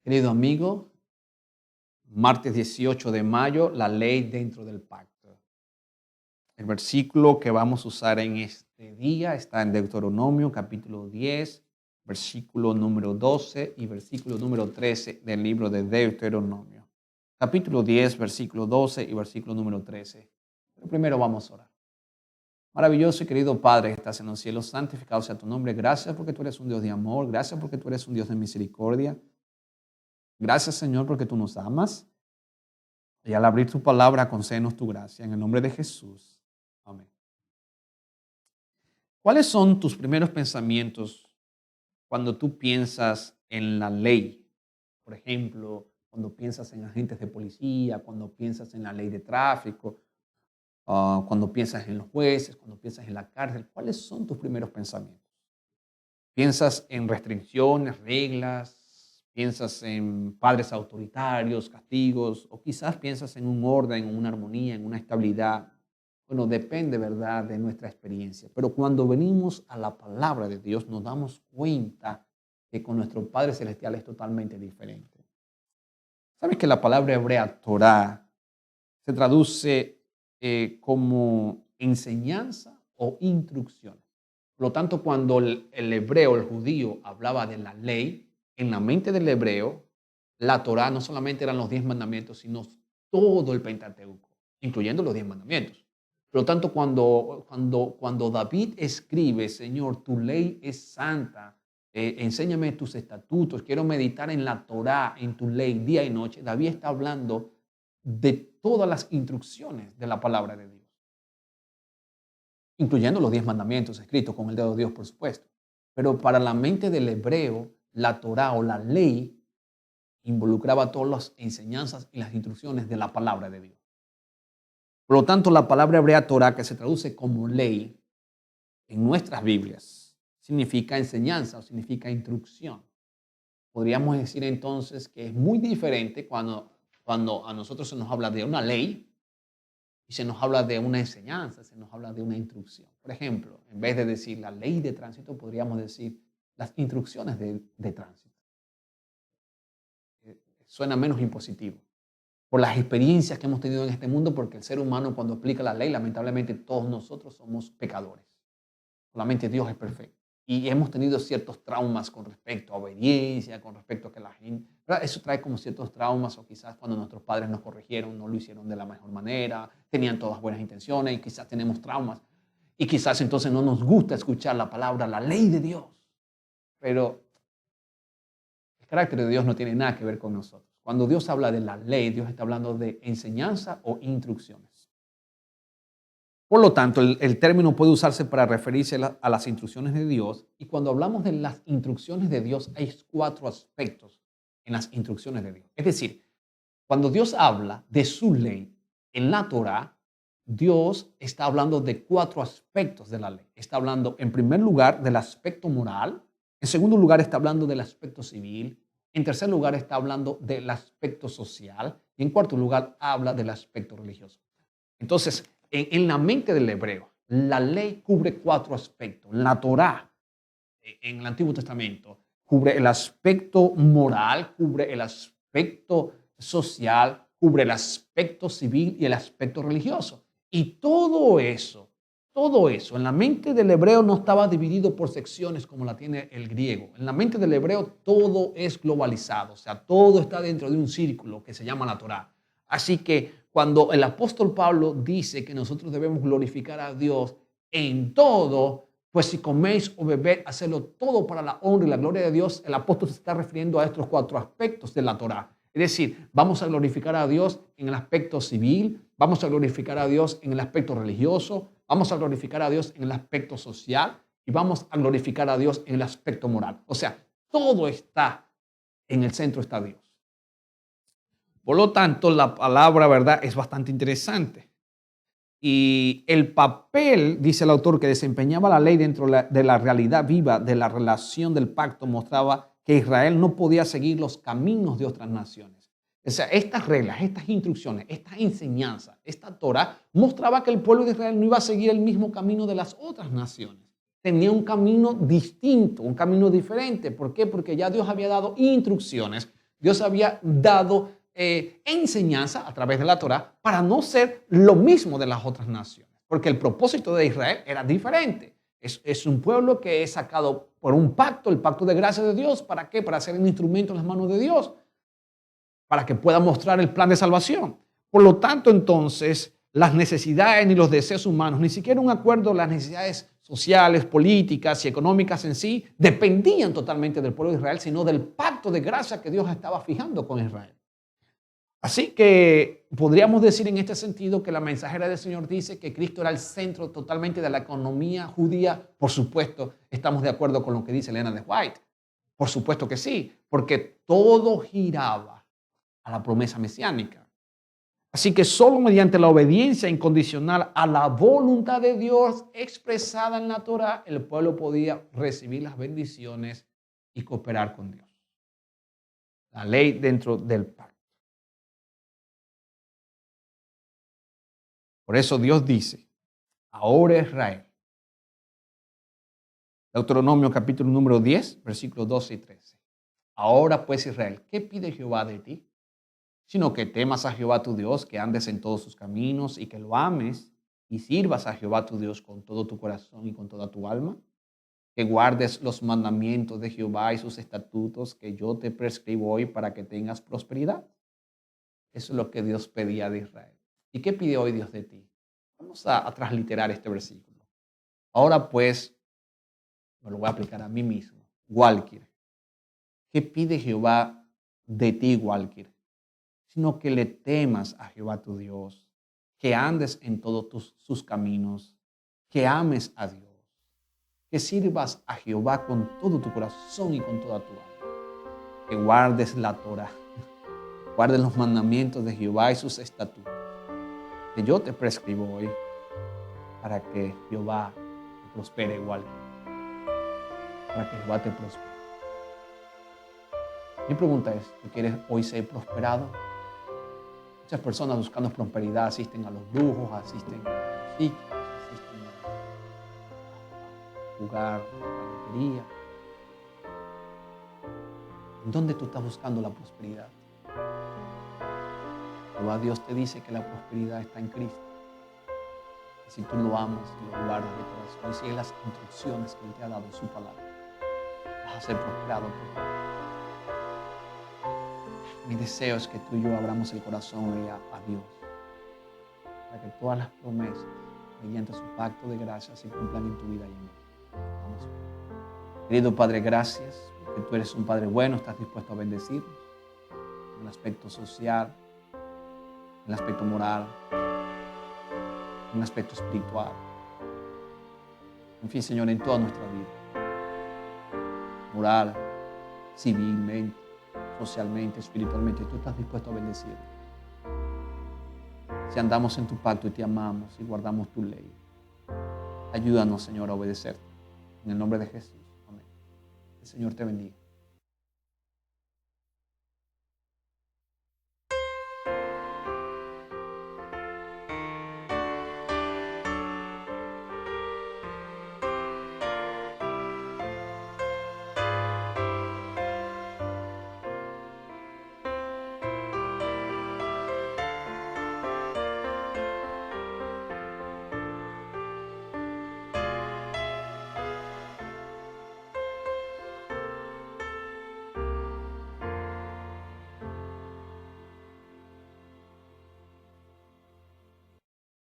Querido amigo, martes 18 de mayo, la ley dentro del pacto. El versículo que vamos a usar en este día está en Deuteronomio capítulo 10, versículo número 12 y versículo número 13 del libro de Deuteronomio. Capítulo 10, versículo 12 y versículo número 13. Pero primero vamos a orar. Maravilloso y querido Padre que estás en los cielos, santificado sea tu nombre. Gracias porque tú eres un Dios de amor, gracias porque tú eres un Dios de misericordia. Gracias, Señor, porque tú nos amas. Y al abrir tu palabra, concédenos tu gracia. En el nombre de Jesús. Amén. ¿Cuáles son tus primeros pensamientos cuando tú piensas en la ley? Por ejemplo, cuando piensas en agentes de policía, cuando piensas en la ley de tráfico, cuando piensas en los jueces, cuando piensas en la cárcel. ¿Cuáles son tus primeros pensamientos? ¿Piensas en restricciones, reglas? ¿Piensas en padres autoritarios, castigos? ¿O quizás piensas en un orden, en una armonía, en una estabilidad? Bueno, depende, ¿verdad?, de nuestra experiencia. Pero cuando venimos a la palabra de Dios, nos damos cuenta que con nuestro Padre Celestial es totalmente diferente. ¿Sabes que la palabra hebrea Torah se traduce como enseñanza o instrucción? Por lo tanto, cuando el hebreo, el judío, hablaba de la ley, en la mente del hebreo, la Torá no solamente eran los 10 mandamientos, sino todo el Pentateuco, incluyendo los 10 mandamientos. Por lo tanto, cuando David escribe, Señor, tu ley es santa, enséñame tus estatutos, quiero meditar en la Torá, en tu ley, día y noche, David está hablando de todas las instrucciones de la palabra de Dios, incluyendo los 10 mandamientos escritos con el dedo de Dios, por supuesto. Pero para la mente del hebreo, la Torá o la ley involucraba todas las enseñanzas y las instrucciones de la palabra de Dios. Por lo tanto, la palabra hebrea Torá, que se traduce como ley en nuestras Biblias, significa enseñanza o significa instrucción. Podríamos decir entonces que es muy diferente cuando a nosotros se nos habla de una ley y se nos habla de una enseñanza, se nos habla de una instrucción. Por ejemplo, en vez de decir la ley de tránsito, podríamos decir las instrucciones de tránsito. Suena menos impositivo. Por las experiencias que hemos tenido en este mundo, porque el ser humano cuando aplica la ley, lamentablemente todos nosotros somos pecadores. Solamente Dios es perfecto. Y hemos tenido ciertos traumas con respecto a obediencia, con respecto a que la gente... ¿verdad? Eso trae como ciertos traumas, o quizás cuando nuestros padres nos corrigieron, no lo hicieron de la mejor manera, tenían todas buenas intenciones y quizás tenemos traumas. Y quizás entonces no nos gusta escuchar la palabra, la ley de Dios. Pero el carácter de Dios no tiene nada que ver con nosotros. Cuando Dios habla de la ley, Dios está hablando de enseñanza o instrucciones. Por lo tanto, el término puede usarse para referirse a las instrucciones de Dios. Y cuando hablamos de las instrucciones de Dios, hay 4 aspectos en las instrucciones de Dios. Es decir, cuando Dios habla de su ley en la Torá, Dios está hablando de 4 aspectos de la ley. Está hablando, en primer lugar, del aspecto moral. En segundo lugar, está hablando del aspecto civil. En tercer lugar, está hablando del aspecto social. Y en cuarto lugar, habla del aspecto religioso. Entonces, en la mente del hebreo, la ley cubre 4 aspectos. La Torá, en el Antiguo Testamento, cubre el aspecto moral, cubre el aspecto social, cubre el aspecto civil y el aspecto religioso. Y todo eso en la mente del hebreo no estaba dividido por secciones como la tiene el griego. En la mente del hebreo todo es globalizado, o sea, todo está dentro de un círculo que se llama la Torá. Así que cuando el apóstol Pablo dice que nosotros debemos glorificar a Dios en todo, pues si coméis o bebéis, hacedlo todo para la honra y la gloria de Dios, el apóstol se está refiriendo a estos 4 aspectos de la Torá. Es decir, vamos a glorificar a Dios en el aspecto civil, vamos a glorificar a Dios en el aspecto religioso, vamos a glorificar a Dios en el aspecto social y vamos a glorificar a Dios en el aspecto moral. O sea, todo está, en el centro está Dios. Por lo tanto, la palabra, ¿verdad?, es bastante interesante. Y el papel, dice el autor, que desempeñaba la ley dentro de la realidad viva de la relación del pacto mostraba que Israel no podía seguir los caminos de otras naciones. O sea, estas reglas, estas instrucciones, estas enseñanzas, esta Torah mostraba que el pueblo de Israel no iba a seguir el mismo camino de las otras naciones. Tenía un camino distinto, un camino diferente. ¿Por qué? Porque ya Dios había dado instrucciones Dios había dado enseñanza a través de la Torá para no ser lo mismo de las otras naciones, porque el propósito de Israel era diferente. Es un pueblo que es sacado por un pacto, el pacto de gracia de Dios. ¿Para qué? Para ser un instrumento en las manos de Dios, para que pueda mostrar el plan de salvación. Por lo tanto, entonces, las necesidades ni los deseos humanos, ni siquiera un acuerdo, las necesidades sociales, políticas y económicas en sí, dependían totalmente del pueblo de Israel, sino del pacto de gracia que Dios estaba fijando con Israel. Así que podríamos decir en este sentido que la mensajera del Señor dice que Cristo era el centro totalmente de la economía judía. Por supuesto, estamos de acuerdo con lo que dice Elena de White. Por supuesto que sí, porque todo giraba a la promesa mesiánica. Así que solo mediante la obediencia incondicional a la voluntad de Dios expresada en la Torá, el pueblo podía recibir las bendiciones y cooperar con Dios. La ley dentro del pacto. Por eso Dios dice, ahora Israel. Deuteronomio capítulo número 10, versículos 12 y 13. Ahora pues Israel, ¿qué pide Jehová de ti? Sino que temas a Jehová tu Dios, que andes en todos sus caminos y que lo ames y sirvas a Jehová tu Dios con todo tu corazón y con toda tu alma, que guardes los mandamientos de Jehová y sus estatutos que yo te prescribo hoy para que tengas prosperidad. Eso es lo que Dios pedía de Israel. ¿Y qué pide hoy Dios de ti? Vamos a transliterar este versículo. Ahora pues, me lo voy a aplicar a mí mismo. Walkir. ¿Qué pide Jehová de ti, Walkir? Sino que le temas a Jehová tu Dios, que andes en todos sus caminos, que ames a Dios, que sirvas a Jehová con todo tu corazón y con toda tu alma, que guardes la Torá, guardes los mandamientos de Jehová y sus estatutos, que yo te prescribo hoy, para que Jehová te prospere igual, para que Jehová te prospere. Mi pregunta es, ¿tú quieres hoy ser prosperado? Muchas personas buscando prosperidad asisten a los brujos, asisten a los psíquicos, asisten a jugar a la lotería. ¿En dónde tú estás buscando la prosperidad? Jehová Dios te dice que la prosperidad está en Cristo. Y si tú lo amas y lo guardas de corazón y sigues las instrucciones que Él te ha dado en su palabra, vas a ser prosperado por Él. Mi deseo es que tú y yo abramos el corazón a Dios, para que todas las promesas, mediante su pacto de gracia, se cumplan en tu vida y en mí. Vamos a ver. Querido Padre, gracias, porque tú eres un Padre bueno, estás dispuesto a bendecirnos en el aspecto social, en el aspecto moral, en el aspecto espiritual. En fin, Señor, en toda nuestra vida, moral, civilmente, socialmente, espiritualmente, tú estás dispuesto a bendecir. Si andamos en tu pacto y te amamos y guardamos tu ley, ayúdanos, Señor, a obedecerte. En el nombre de Jesús. Amén. El Señor te bendiga.